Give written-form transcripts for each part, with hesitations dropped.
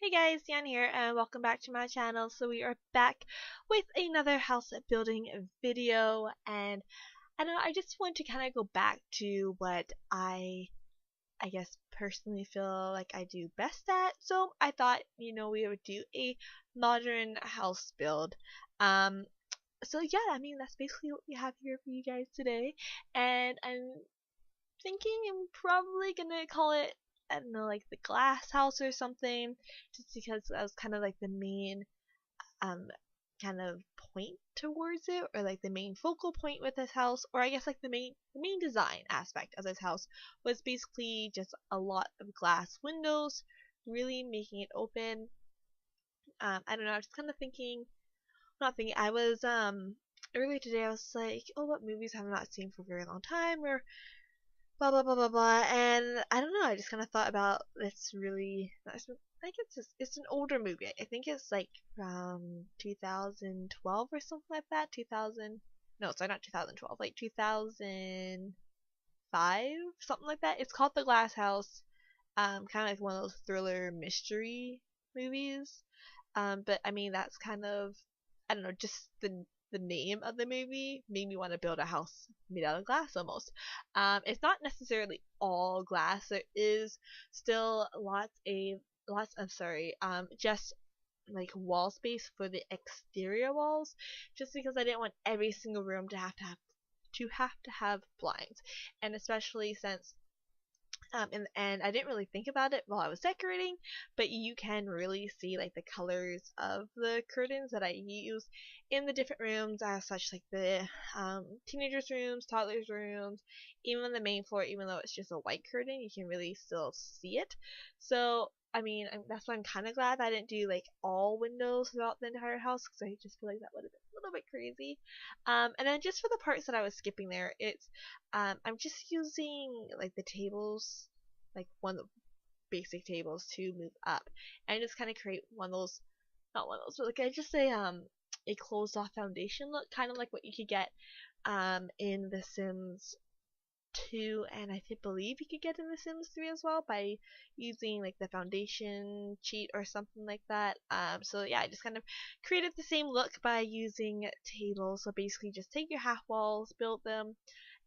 Hey guys, Dan here, and welcome back to my channel. So we are back with another house building video, and I don't know, I just want to kind of go back to what I guess personally feel like I do best at. So I thought, we would do a modern house build. Um, so yeah, I mean that's basically what we have here for you guys today, and I'm thinking I'm probably gonna call it, I don't know, like the glass house or something, just because that was kind of like the main um kind of point towards it, or like the main focal point with this house, or I guess like the main design aspect of this house was basically just a lot of glass windows, really making it open. I don't know, I was just kind of thinking, not thinking, I was earlier today I was like, oh, what movies have I not seen for a very long time, or blah blah blah blah blah, and I don't know, I just kind of thought about this really. I think it's an older movie. I think it's like from 2012 or something like that. 2000, no, sorry, not 2012, like 2005, something like that. It's called The Glass House. Kind of like one of those thriller mystery movies. But I mean that's kind of, I don't know, just the name of the movie made me want to build a house made out of glass almost. It's not necessarily all glass. There is still lots of just like wall space for the exterior walls, just because I didn't want every single room to have blinds, and especially since and I didn't really think about it while I was decorating, but you can really see like the colors of the curtains that I use in the different rooms, as such like the teenagers' rooms, toddlers' rooms, even the main floor. Even though it's just a white curtain, you can really still see it. So I mean, that's why I'm kind of glad I didn't do like all windows throughout the entire house, because I just feel like that would have been a little bit crazy. And then just for the parts that I was skipping there, I'm just using like the tables, like one of the basic tables to move up, and just kind of create one of those, not one of those, but like I just say a closed off foundation look, kind of like what you could get in The Sims 2, and believe you could get in The Sims 3 as well by using like the foundation cheat or something like that. So yeah, I just kind of created the same look by using tables. So basically just take your half walls, build them,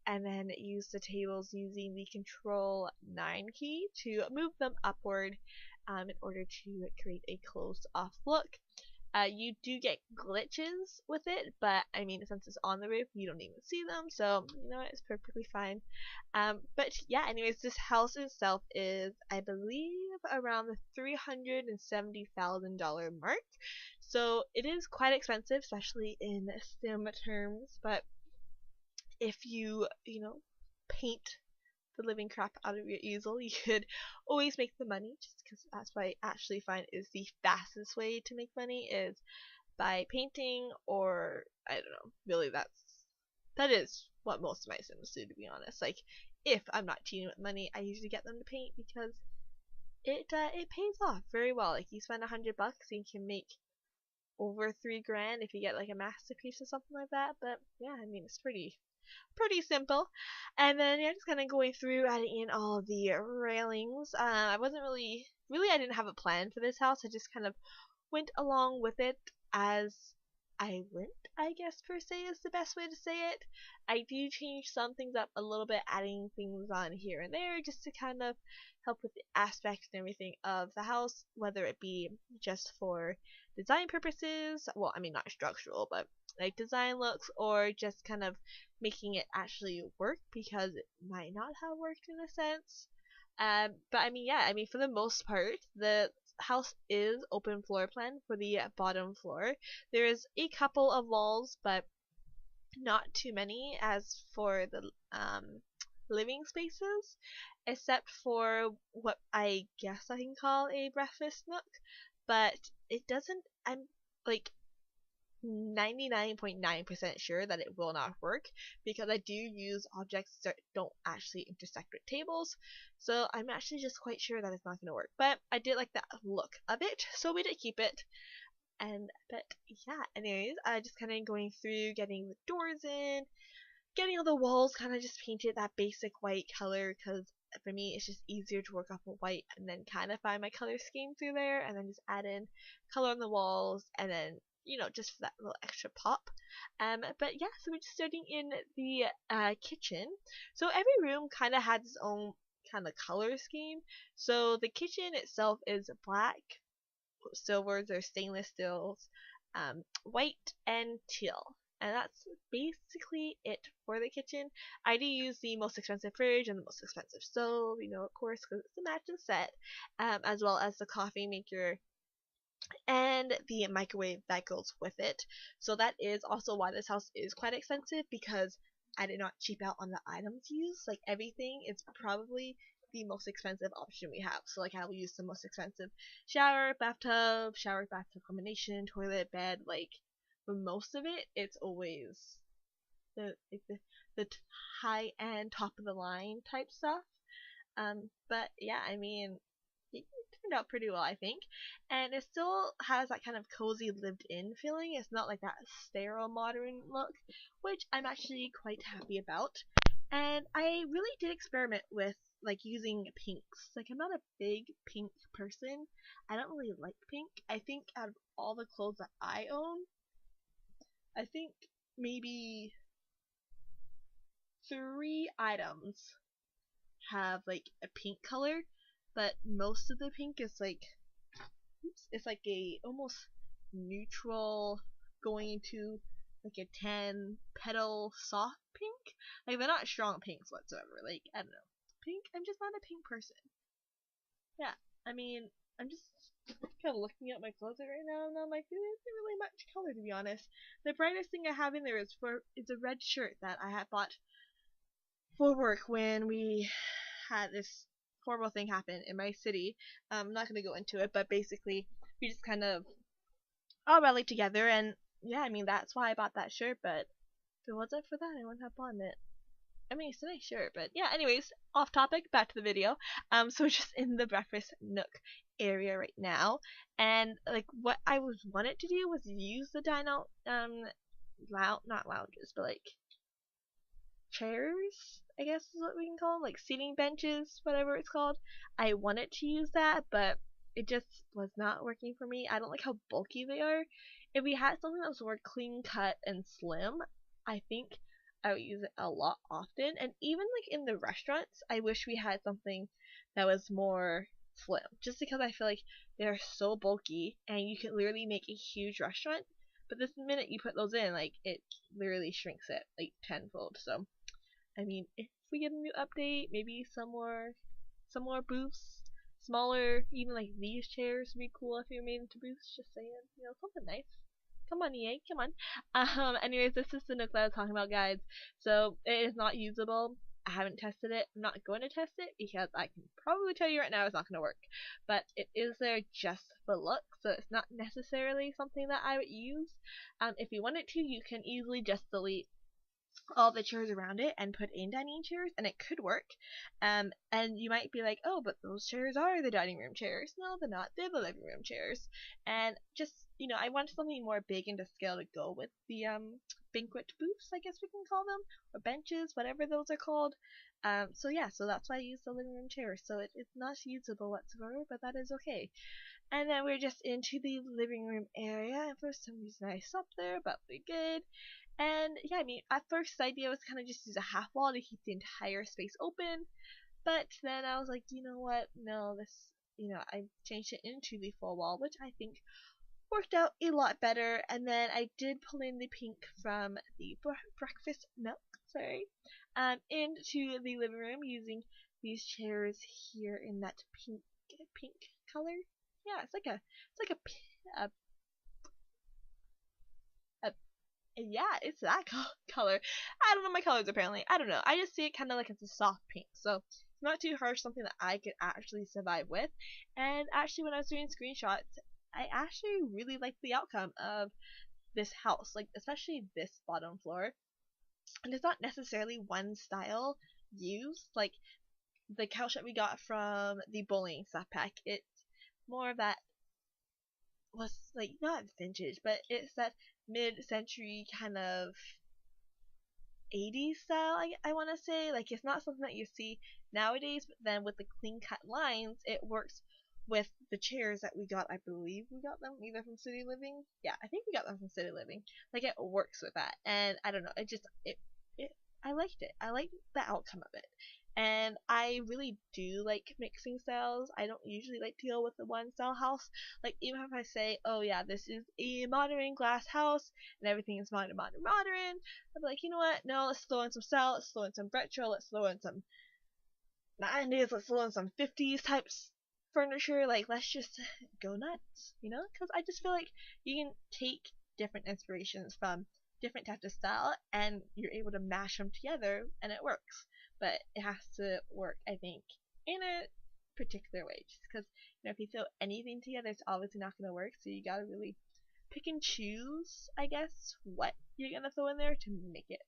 and then use the tables using the Control 9 key to move them upward in order to create a closed off look. You do get glitches with it, but I mean, since it's on the roof, you don't even see them, so you know it's perfectly fine. But yeah, anyways, this house itself is, I believe, around the $370,000 mark, so it is quite expensive, especially in sim terms. But if you paint the living crap out of your easel, you could always make the money, just because that's what I actually find is the fastest way to make money is by painting, or I don't know, really that is what most of my Sims do, to be honest. Like, if I'm not cheating with money, I usually get them to paint because it pays off very well. Like, you spend $100 and you can make over 3 grand if you get like a masterpiece or something like that. But yeah, I mean, it's pretty simple. And then yeah, just kind of going through adding in all the railings. I wasn't really, I didn't have a plan for this house. I just kind of went along with it as I went, I guess, per se is the best way to say it. I do change some things up a little bit, adding things on here and there just to kind of help with the aspect and everything of the house, whether it be just for design purposes, well, I mean, not structural, but like design looks, or just kind of making it actually work, because it might not have worked in a sense. But I mean, yeah, I mean, for the most part, the house is open floor plan for the bottom floor. There is a couple of walls, but not too many as for the living spaces, except for what I guess I can call a breakfast nook. But it doesn't. I'm like 99.9% sure that it will not work, because I do use objects that don't actually intersect with tables. So I'm actually just quite sure that it's not going to work. But I did like the look of it, so we did keep it. And but yeah, anyways, I just kind of going through getting the doors in, getting all the walls kind of just painted that basic white color, because for me it's just easier to work off of white and then kind of find my color scheme through there and then just add in color on the walls and then just for that little extra pop. But yeah, so we're just starting in the kitchen. So every room kind of has its own kind of color scheme. So the kitchen itself is black, silvers or stainless steels, white, and teal. And that's basically it for the kitchen. I do use the most expensive fridge and the most expensive stove, of course, because it's a matching set, as well as the coffee maker and the microwave that goes with it. So that is also why this house is quite expensive, because I did not cheap out on the items used. Like everything is probably the most expensive option we have. So like I will use the most expensive shower, bathtub combination, toilet, bed. Like for most of it, it's always the high end, top of the line type stuff. But yeah, I mean, it turned out pretty well, I think. And it still has that kind of cozy lived in feeling. It's not like that sterile modern look, which I'm actually quite happy about. And I really did experiment with like using pinks. Like I'm not a big pink person. I don't really like pink. I think out of all the clothes that I own, I think maybe 3 items have like a pink color, but most of the pink is like it's like a almost neutral going to like a tan petal soft pink. Like they're not strong pinks whatsoever. Like I don't know. Pink, I'm just not a pink person. Yeah. I mean, I'm just kind of looking at my closet right now and I'm like, there isn't really much color to be honest. The brightest thing I have in there is a red shirt that I had bought for work when we had this horrible thing happen in my city. I'm not going to go into it, but basically we just kind of all rallied together, and yeah, I mean that's why I bought that shirt. But if it wasn't for that, I wouldn't have bought it. I mean, it's a nice shirt, but yeah. Anyways, off topic. Back to the video. So we're just in the breakfast nook area right now, and like what I wanted to do was use the dino not lounges, but like chairs, I guess is what we can call them, like seating benches, whatever it's called. I wanted to use that, but it just was not working for me. I don't like how bulky they are. If we had something that was more clean cut and slim, I think I would use it a lot often. And even like in the restaurants, I wish we had something that was more slim, just because I feel like they're so bulky and you can literally make a huge restaurant. But this minute you put those in, like it literally shrinks it like tenfold. So I mean, if we get a new update, maybe some more booths, smaller, even like these chairs would be cool if they were made into booths. Just saying, something nice. Come on, EA, come on. Anyways, this is the nook that I was talking about, guys. So it is not usable. I haven't tested it. I'm not going to test it because I can probably tell you right now it's not going to work. But it is there just for look, so it's not necessarily something that I would use. If you wanted to, you can easily just delete all the chairs around it and put in dining chairs, and it could work. And you might be like, oh, but those chairs are the dining room chairs. No, they're not. They're the living room chairs. And just, I wanted something more big and to scale to go with the banquet booths, I guess we can call them, or benches, whatever those are called. So yeah, so that's why I use the living room chair. So it's not usable whatsoever, but that is okay. And then we're just into the living room area, and for some reason I stopped there, but we're good. And yeah, I mean, at first the idea was kind of just use a half wall to keep the entire space open, but then I was like, you know what? No, I changed it into the full wall, which I think worked out a lot better. And then I did pull in the pink from the breakfast nook, into the living room using these chairs here in that pink color. Yeah, it's like a yeah, it's that color. I don't know my colors apparently. I don't know. I just see it kind of like it's a soft pink. So it's not too harsh, something that I could actually survive with. And actually when I was doing screenshots, I actually really liked the outcome of this house. Like especially this bottom floor. And it's not necessarily one style used. Like the couch that we got from the bowling stuff pack, it's more of that was like not vintage, but it's that mid-century kind of 80s style, I want to say. Like, it's not something that you see nowadays, but then with the clean cut lines, it works with the chairs that we got. I believe we got them either from City Living. Yeah, I think we got them from City Living. Like, it works with that. And I don't know, it I liked it. I liked the outcome of it. And I really do like mixing styles. I don't usually like to go with the one style house. Like, even if I say, oh yeah, this is a modern glass house and everything is modern, modern, modern, I'm like, you know what? No, let's throw in some style. Let's throw in some retro. Let's throw in some 90s. Let's throw in some 50s types furniture. Like, let's just go nuts, you know? Because I just feel like you can take different inspirations from different types of style and you're able to mash them together and it works. But it has to work, I think, in a particular way. Just because, you know, if you throw anything together, it's obviously not going to work. So you gotta really pick and choose, I guess, what you're gonna throw in there to make it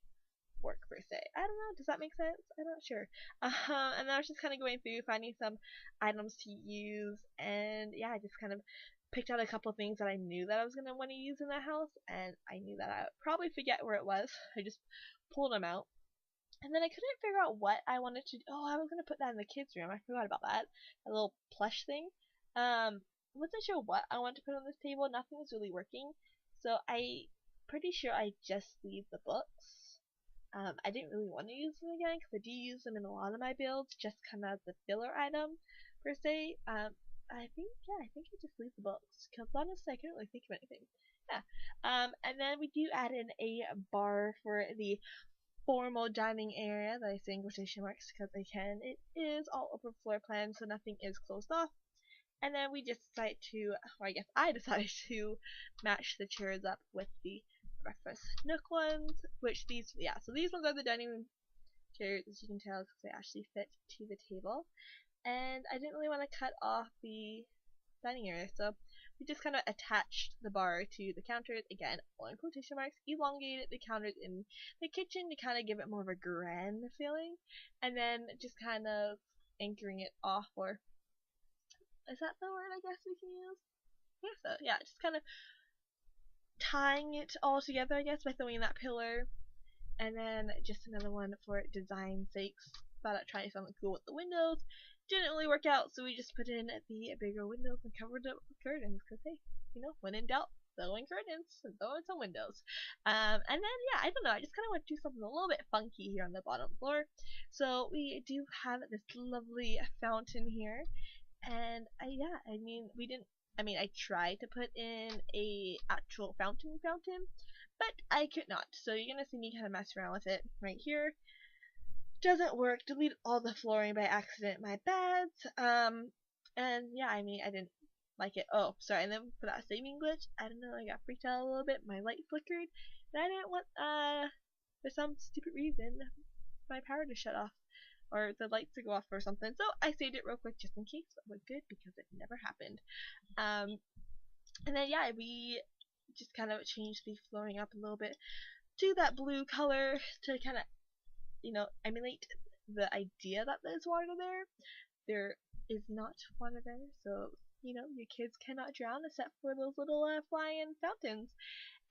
work per se. I don't know. Does that make sense? I'm not sure. And I was just kind of going through finding some items to use, and yeah, I just kind of picked out a couple of things that I knew that I was gonna want to use in the house, and I knew that I would probably forget where it was. I just pulled them out. And then I couldn't figure out what I wanted to. Oh, I was gonna put that in the kids' room. I forgot about that. A little plush thing. Wasn't sure what I wanted to put on this table. Nothing was really working, so I pretty sure I just leave the books. I didn't really want to use them again because I do use them in a lot of my builds, just kind of as a filler item per se. I think I just leave the books because honestly I couldn't really think of anything. Yeah. And then we do add in a bar for the formal dining area that I say in quotation marks because I can. It is all open floor plan, so nothing is closed off. And then we just decided to, or I guess I decided to match the chairs up with the breakfast nook ones, which so these ones are the dining room chairs, as you can tell, because they actually fit to the table. And I didn't really want to cut off the dining area, so we just kind of attached the bar to the counters, again, all in quotation marks, elongated the counters in the kitchen to kind of give it more of a grand feeling, and then just kind of anchoring it off, or is that the word I guess we can use? Yeah, so yeah, just kind of tying it all together, I guess, by throwing that pillar, and then just another one for design sakes. Thought I'd try something cool with the windows. Didn't really work out, so we just put in the bigger windows and covered it with curtains, because hey, you know, when in doubt, throw in curtains and throw in some windows. And then, yeah, I don't know, I just kind of want to do something a little bit funky here on the bottom floor. So we do have this lovely fountain here, and I tried to put in a actual fountain, but I could not. So you're gonna see me kind of mess around with it right here. Doesn't work. Delete all the flooring by accident. My bad. And yeah, I didn't like it. Oh, sorry. And then for that saving glitch, I don't know. I got freaked out a little bit. My light flickered, and I didn't want for some stupid reason my power to shut off or the lights to go off or something. So I saved it real quick just in case, but we're good because it never happened. And then yeah, we just kind of changed the flooring up a little bit to that blue color to kind of, you know, emulate the idea that there's water there. There is not water there, so you know your kids cannot drown except for those little flying fountains.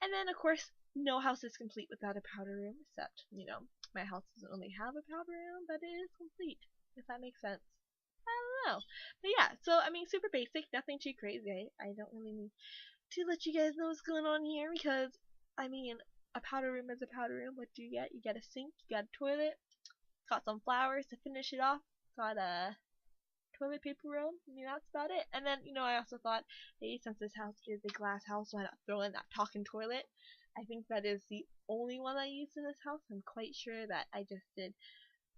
And then of course, no house is complete without a powder room, except, you know, my house doesn't really have a powder room, but it is complete, if that makes sense. I don't know. But yeah, so I mean, super basic, nothing too crazy. I don't really need to let you guys know what's going on here because, I mean, a powder room is a powder room. What do you get? You get a sink, you got a toilet, got some flowers to finish it off, got a toilet paper roll. I mean, that's about it. And then, you know, I also thought, hey, since this house is a glass house, why not throw in that talking toilet? I think that is the only one I used in this house. I'm quite sure that I just did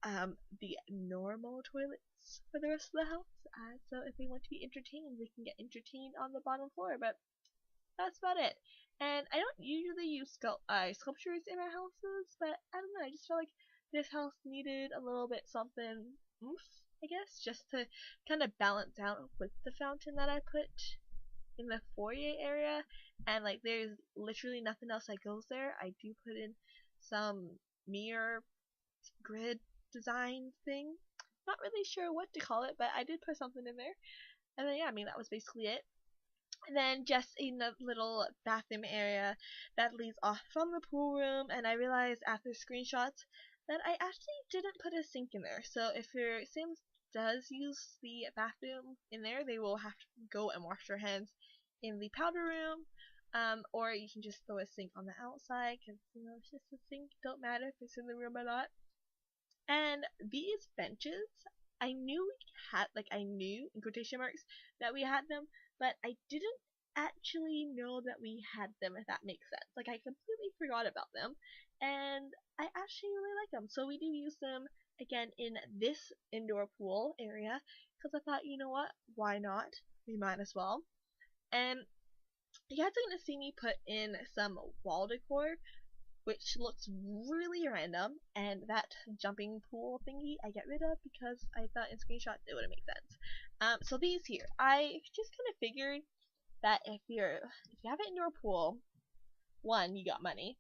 the normal toilets for the rest of the house. So if they want to be entertained, they can get entertained on the bottom floor. But that's about it. And I don't usually use sculptures in my houses, but I don't know. I just felt like this house needed a little bit something oomph, I guess, just to kind of balance out with the fountain that I put in the foyer area. And like, there's literally nothing else that goes there. I do put in some mirror grid design thing. Not really sure what to call it, but I did put something in there. And then yeah, I mean, that was basically it. And then just a little bathroom area that leads off from the pool room. And I realized after screenshots that I actually didn't put a sink in there. So if your Sims does use the bathroom in there, they will have to go and wash their hands in the powder room. Or you can just throw a sink on the outside, because it's just a sink. Don't matter if it's in the room or not. And these benches, I knew we had, I knew, in quotation marks, that we had them, but I didn't actually know that we had them, if that makes sense. I completely forgot about them, and I actually really like them. So we do use them, again, in this indoor pool area, because I thought, you know what, why not? We might as well. And you guys are going to see me put in some wall decor, which looks really random, and that jumping pool thingy I get rid of because I thought in screenshots it wouldn't make sense. So these here, I just kind of figured that if you have an indoor pool, 1, you got money.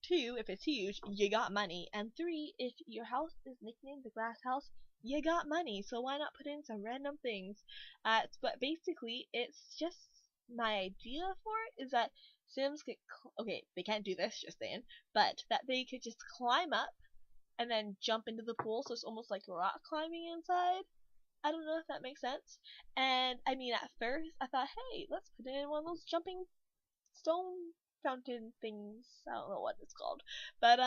2, if it's huge, you got money. And 3, if your house is nicknamed the glass house, you got money. So why not put in some random things? But basically, it's just my idea for it is that Sims could, okay, they can't do this, just saying, but that they could just climb up and then jump into the pool, so it's almost like rock climbing inside. I don't know if that makes sense. And I mean, at first, I thought, hey, let's put in one of those jumping stone fountain things. I don't know what it's called. But,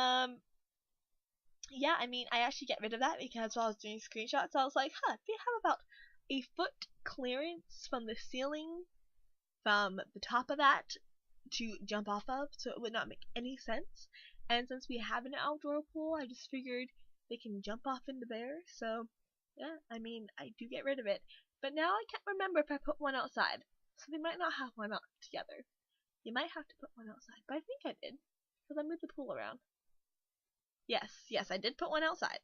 yeah, I mean, I actually get rid of that because while I was doing screenshots, I was like, they have about a foot clearance from the ceiling, from the top of that, to jump off of, so it would not make any sense. And since we have an outdoor pool, I just figured they can jump off into there. So yeah, I mean, I do get rid of it. But now I can't remember if I put one outside, so they might not have one out together. You might have to put one outside, but I think I did because I moved the pool around. Yes, I did put one outside.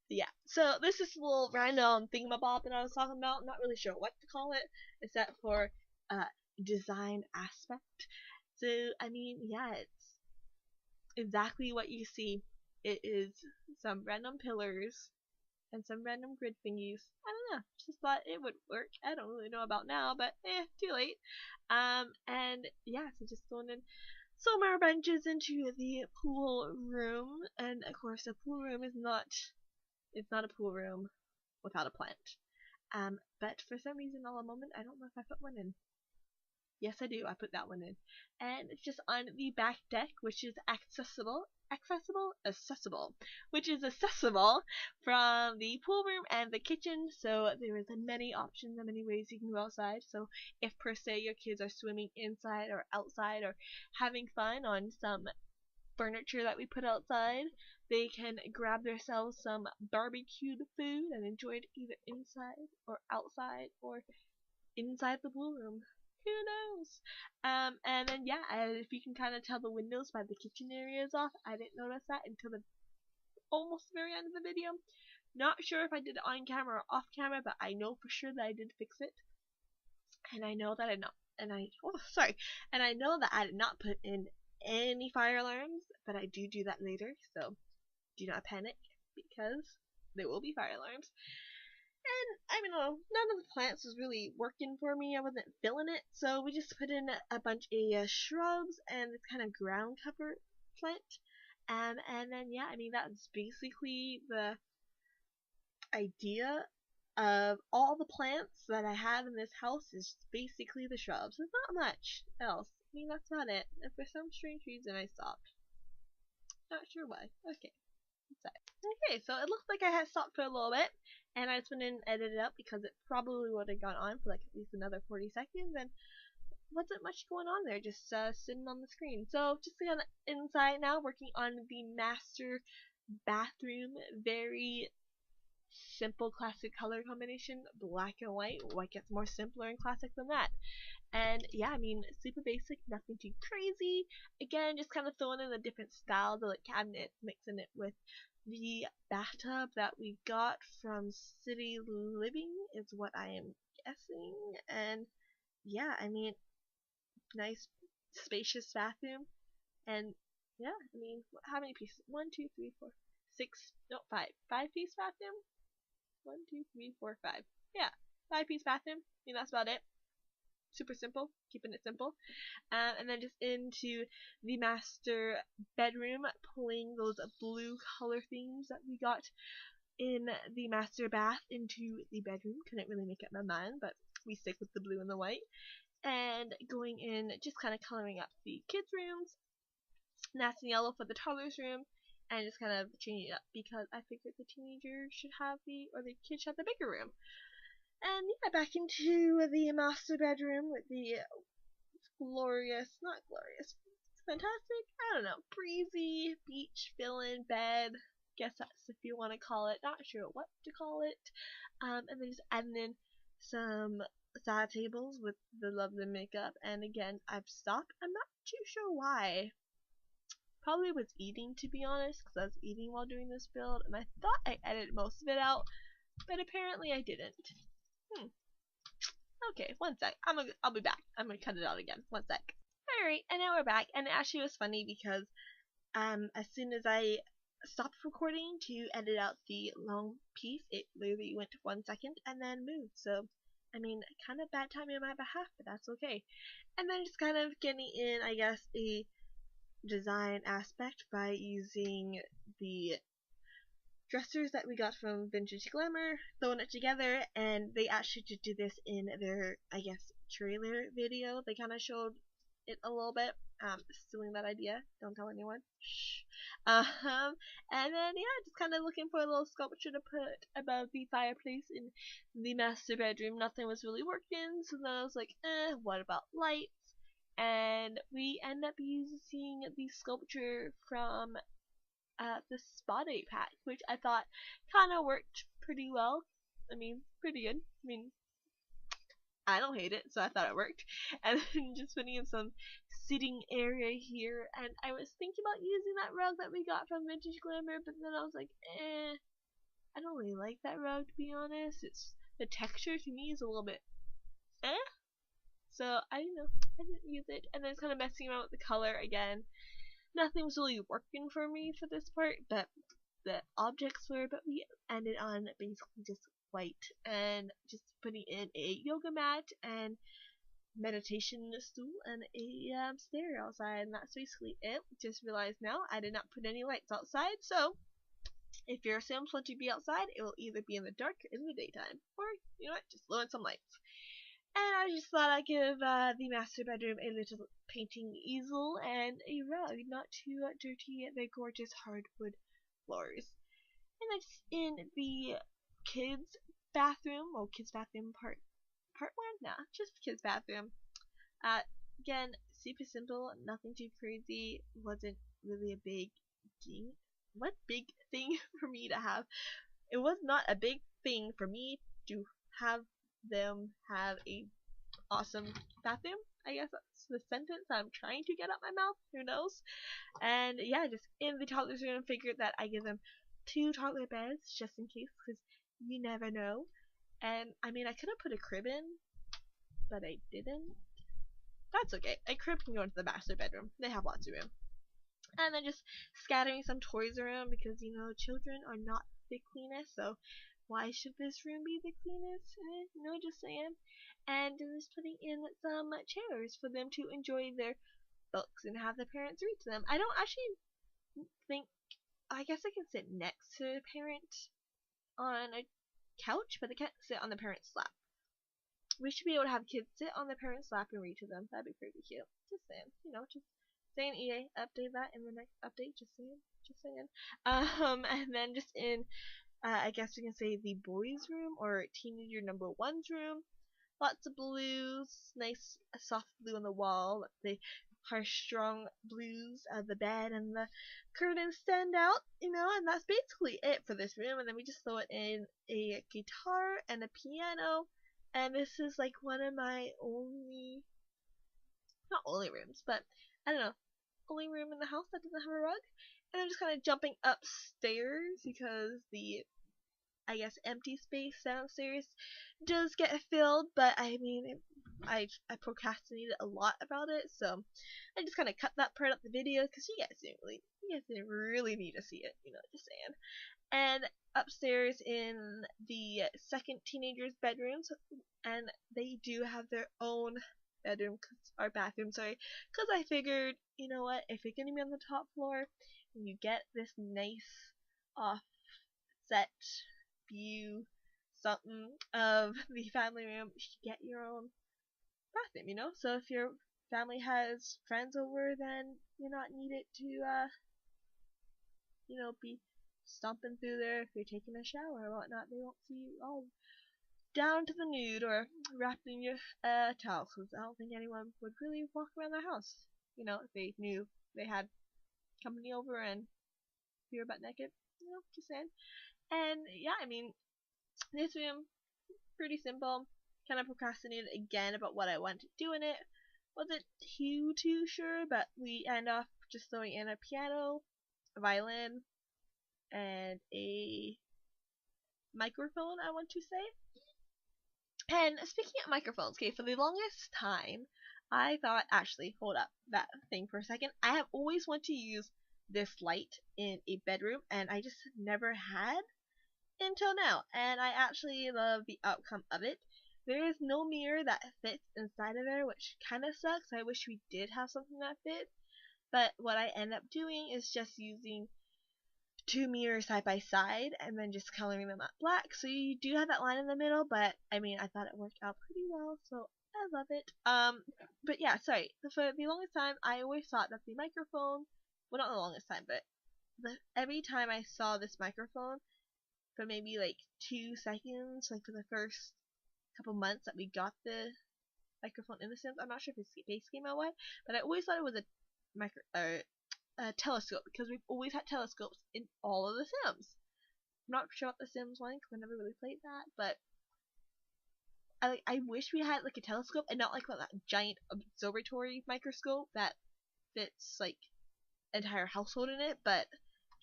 Yeah. So this is a little random thingamabob that I was talking about. I'm not really sure what to call it, except for design aspect. So I mean, yeah, it's exactly what you see. It is some random pillars and some random grid thingies. I don't know. Just thought it would work. I don't really know about now, but too late. And yeah, so just throwing in some more benches into the pool room, and of course the pool room is not. It's not a pool room without a plant. But for some reason, all the moment, I don't know if I put one in. Yes, I do. I put that one in. And it's just on the back deck, which is accessible, which is accessible from the pool room and the kitchen. So there is many options and many ways you can go outside. So if per se your kids are swimming inside or outside or having fun on some furniture that we put outside, they can grab themselves some barbecued food and enjoy it either inside or outside or inside the pool room. Who knows? And then yeah, if you can kind of tell the windows by the kitchen area is off, I didn't notice that until the almost very end of the video. Not sure if I did it on camera or off camera, but I know for sure that I did fix it. And I know that I not, and I, oh sorry, and I know that I did not put in any fire alarms, but I do that later, so do not panic because there will be fire alarms. And I mean, none of the plants was really working for me. I wasn't feeling it, so we just put in a bunch of shrubs and this kind of ground cover plant. And then yeah, I mean that's basically the idea of all the plants that I have in this house is basically the shrubs. There's not much else. I mean that's not it. And for some strange reason I stopped. Not sure why. Okay. Okay, so it looks like I had stopped for a little bit, and I just went in and edited it up because it probably would have gone on for like at least another 40 seconds, and wasn't much going on there, just sitting on the screen. So just on inside now, working on the master bathroom. Very simple classic color combination, black and white. What gets more simpler and classic than that? And yeah, I mean, super basic, nothing too crazy. Again, just kind of throwing in the different styles of the cabinets, mixing it with the bathtub that we got from City Living is what I am guessing. And yeah, I mean, nice spacious bathroom. And yeah, I mean, how many pieces? 1, 2, 3, 4, 6, no, 5. 5-piece bathroom? 1, 2, 3, 4, 5. Yeah, 5-piece bathroom. I mean, that's about it. super simple, keeping it simple. And then just into the master bedroom, pulling those blue color themes that we got in the master bath into the bedroom. Couldn't really make up my mind, but we stick with the blue and the white. And going in, just kind of coloring up the kids' rooms. That's in yellow for the toddler's room. And just kind of changing it up because I figured the teenagers should have or the kids should have the bigger room. And yeah, back into the master bedroom with the not glorious, fantastic, I don't know, breezy, beach feeling bed. Guess that's if you want to call it. Not sure what to call it. And then just adding in some side tables with the lovely makeup. And again, I've stopped. I'm not too sure why. Probably was eating, to be honest, because I was eating while doing this build, and I thought I edited most of it out, but apparently I didn't. Okay, one sec. I'll be back. I'm gonna cut it out again. One sec. Alright, and now we're back, and it actually was funny because as soon as I stopped recording to edit out the long piece, it literally went 1 second and then moved. So, I mean, kind of bad timing on my behalf, but that's okay. And then just kind of getting in, I guess, a design aspect by using the dressers that we got from Vintage Glamour, throwing it together, and they actually did do this in their, I guess, trailer video. They kind of showed it a little bit, stealing that idea, don't tell anyone, shh. And then, yeah, just kind of looking for a little sculpture to put above the fireplace in the master bedroom. Nothing was really working, so then I was like, what about lights? And we end up using the sculpture from the Spa Day pack, which I thought kind of worked pretty well. I mean, pretty good. I mean, I don't hate it, so I thought it worked. And then just putting in some sitting area here, and I was thinking about using that rug that we got from Vintage Glamour, but then I was like, I don't really like that rug, to be honest. It's the texture to me is a little bit so I didn't use it, and then kind of messing around with the color again. Nothing was really working for me for this part, but the objects were, but we ended on basically just white and just putting in a yoga mat and meditation stool and a stair outside, and that's basically it. Just realized now I did not put any lights outside, so if your Sims want to be outside, it will either be in the dark or in the daytime, or you know what, just load some lights. And I just thought I'd give the master bedroom a little painting easel and a rug, not too dirty, the gorgeous hardwood floors. And that's in the kids' bathroom, kids' bathroom part 1? Nah, just kids' bathroom. Again, super simple, nothing too crazy, wasn't really a big thing. What big thing for me to have? It was not a big thing for me to have them have a awesome bathroom. I guess that's the sentence I'm trying to get out my mouth. Who knows? And yeah, just in the toddler's room, figured that I give them 2 toddler beds just in case, because you never know. And I mean, I could have put a crib in, but I didn't. That's okay. A crib can go into the master bedroom. They have lots of room. And then just scattering some toys around because, you know, children are not the cleanest, so why should this room be the cleanest? No, just saying. And just putting in some chairs for them to enjoy their books and have the parents read to them. I don't actually think, I guess I can sit next to the parent on a couch, but they can't sit on the parent's lap. We should be able to have kids sit on the parent's lap and read to them. That'd be pretty cute. Just saying, you know, just saying. EA, update that in the next update. Just saying. And then just in, I guess we can say the boys' room or teenager number 1's room. Lots of blues, nice soft blue on the wall. The harsh, strong blues of the bed and the curtains stand out, you know, and that's basically it for this room. And then we just throw it in a guitar and a piano. And this is like one of my not only rooms, but I don't know, only room in the house that doesn't have a rug. And I'm just kind of jumping upstairs because the, I guess, empty space downstairs does get filled, but I mean, I procrastinated a lot about it, so I just kind of cut that part of the video because you guys didn't really need to see it, you know, just saying. And upstairs in the second teenager's bedrooms, and they do have their own bathroom, sorry, because I figured, you know what, if you're gonna be on the top floor and you get this nice offset view something of the family room, you should get your own bathroom, you know? So if your family has friends over, then you're not needed to, be stomping through there if you're taking a shower or whatnot. They won't see you all down to the nude or wrapped in your towel, because I don't think anyone would really walk around their house, if they knew they had company over and you were butt naked, just saying. And yeah, I mean, this room, pretty simple. Kind of procrastinated again about what I wanted to do in it. Wasn't too sure, but we end up just throwing in a piano, a violin, and a microphone, I want to say. And speaking of microphones, okay, for the longest time, I thought, actually, hold up that thing for a second. I have always wanted to use this light in a bedroom, and I just never had until now. And I actually love the outcome of it. There is no mirror that fits inside of there, which kind of sucks. I wish we did have something that fits. But what I end up doing is just using 2 mirrors side by side and then just coloring them up black. So you do have that line in the middle, but I mean, I thought it worked out pretty well, so I love it. But yeah, sorry. For the longest time, I always thought that the microphone, well, not the longest time, but every time I saw this microphone, for maybe like 2 seconds, like for the first couple months that we got the microphone in The Sims, I'm not sure if it's base game or what, but I always thought it was a telescope, because we've always had telescopes in all of The Sims. I'm not sure about The Sims 1 because I never really played that, but I wish we had like a telescope and not like that giant observatory microscope that fits like entire household in it, but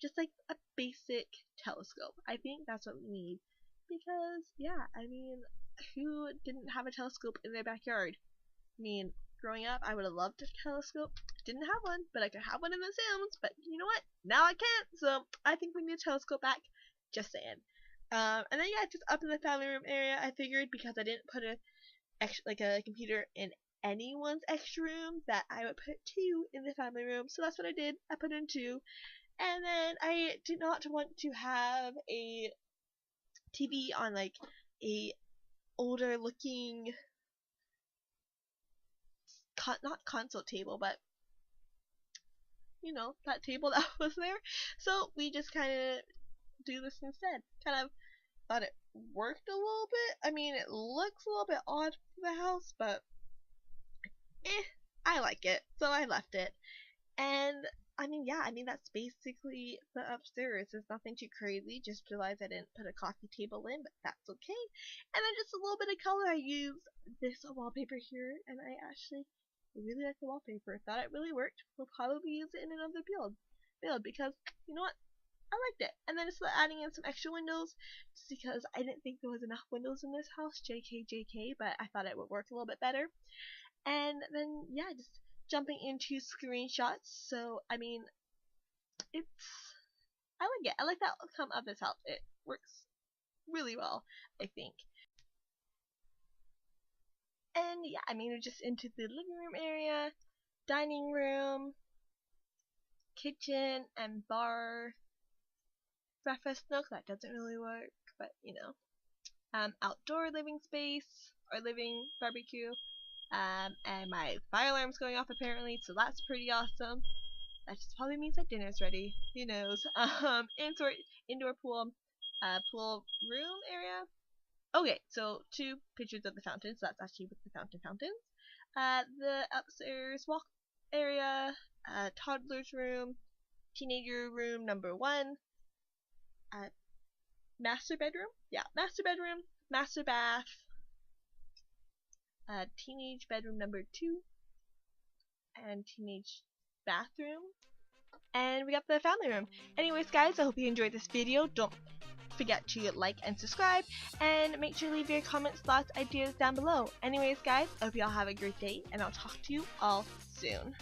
just like a basic telescope. I think that's what we need, because yeah, I mean, who didn't have a telescope in their backyard? I mean, growing up, I would have loved a telescope. Didn't have one, but I could have one in The Sims. But you know what? Now I can't. So I think we need a telescope back. Just saying. And then yeah, just up in the family room area, I figured because I didn't put a computer in anyone's extra room, that I would put 2 in the family room. So that's what I did. I put in 2. And then I did not want to have a TV on like a older looking, not console table, but that table that was there. So we just kind of do this instead. Kind of thought it worked a little bit. I mean, it looks a little bit odd for the house, but I like it, so I left it. And I mean, yeah, that's basically the upstairs. There's nothing too crazy. Just realized I didn't put a coffee table in, but that's okay. And then just a little bit of color. I used this wallpaper here, and I actually really like the wallpaper. Thought it really worked. We'll probably use it in another build because you know what? I liked it. And then just adding in some extra windows, just because I didn't think there was enough windows in this house. JK, but I thought it would work a little bit better. And then yeah, just jumping into screenshots. So I mean, I like it. I like the outcome of this house. It works really well, I think. And yeah, we're just into the living room area, dining room, kitchen, and bar. Breakfast nook, that doesn't really work, but outdoor living space or living barbecue. And my fire alarm's going off apparently, so that's pretty awesome. That just probably means that dinner's ready. Who knows? Indoor pool, pool room area. Okay, so 2 pictures of the fountain, so that's actually with the fountains. The upstairs walk area, toddler's room, teenager room number 1, master bedroom, master bath, teenage bedroom number 2, and teenage bathroom, and we got the family room. Anyways guys, I hope you enjoyed this video. Don't forget to like and subscribe, and make sure to leave your comments, thoughts, ideas down below. Anyways guys, I hope you all have a great day, and I'll talk to you all soon.